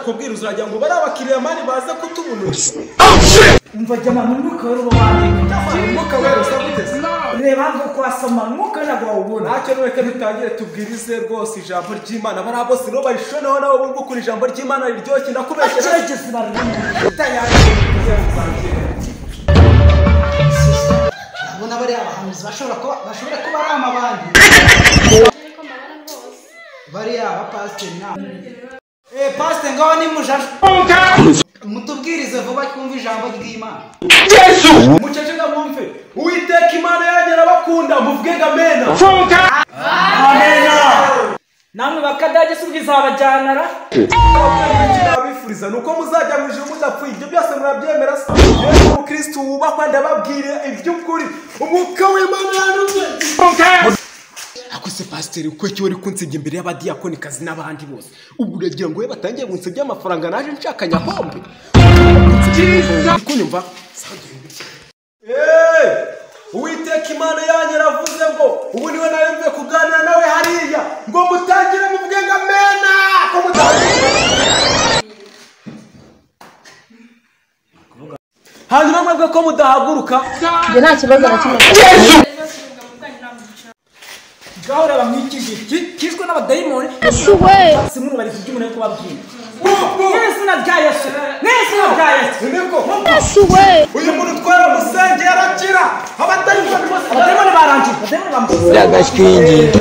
kubwira uzajya ngo bari abakiriya mani baza kutubunura umva jama mwuka wero bamande mwuka wero sabutese reba ngo kwasoma mwuka nago wabona ntacyo reka dutangire tubwirize rwose ijambo ry'Imana bari abose no barishoneho nawe bumva kuri ijambo ry'Imana riryoshye ndakubeshye abona bari abahanuzi bashobora kuba ari amabandi bari abapasiteri na pastor ngaho ni mujaje mutubwirize vuba kumva ijambo ry'Imana Yesu muceceka mwumve Uwiteka Imana yagera bakunda muvuge amena amena namwe bakadage subiza abajyanara abifuriza nuko muzajya mu ijuru mudapfuye ibyo byose murabyemera se Yesu Kristo wubakwa ndababwire iby'ukuri umwuka w'Imana yanuze akose pasiteri uko cyo uri kunsibye imbere y'abadiyakoni kazi n'abandi bose ubu uragira ngo we batangiye gunsibye amafaranga naje nshaka nyahombe kunyumva Uwiteka Imana yanyu yaravuze ngo ubu niwe naremye kuganira nawe hariya ngo mutangire muvuge ngo amena ko hanyuma mwebwe ko mudahaguruka njye nta kibazo na kimwe gahora bamwikije kizwe n'abadayimoni simuru bari kujya umuntu kubabwira Yesu na bya Yesu Yesu na bya Yesu niko Yesu we uyu muntu twara musenge yarakira abadayimoni barangiye abadayimoni bamusize yagashwingi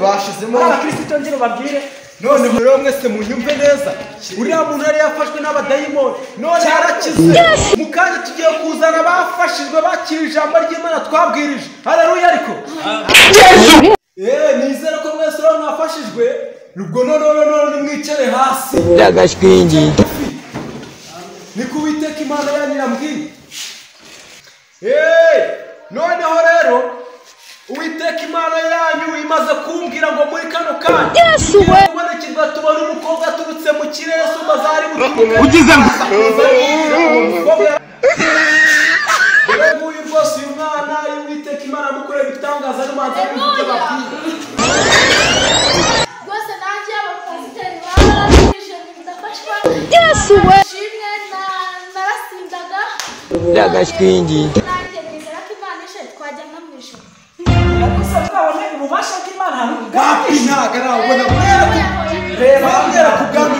bashizemo abakristo ngiro babwire none rero mwese munyumve neza uriya muntu yari yafashwe n'abadayimoni none yarakize mukanya tugiye kuzana bafashijwe bakira ijambo ry'Imana twabwirije haleluya ariko nizere ko mwese rero mwafashijwe nubwo none mwicare hasi yagashwingi niko Uwiteka Imana yanyu yambwiye noneho rero Uwiteka Imana yanyu imaze kumbwira ngo muri kano kanya Yesu we kubonekirwa tubona umukobwa aturutse mu kirere sumba zari muturuka ugize nguyu rwose uyu mwana Uwiteka Imana mukorera ibitangaza n'umanza n'ibyo babwira rwose nanjye abapasiteri barabirije ndafashwa Yesu we shimwe narasindaga yagashwingi nanjye nizera ko Imana ishe twajyana mu ijuru gusa twabone ububasha bw'Imana gapi ntago arabona reba kubwami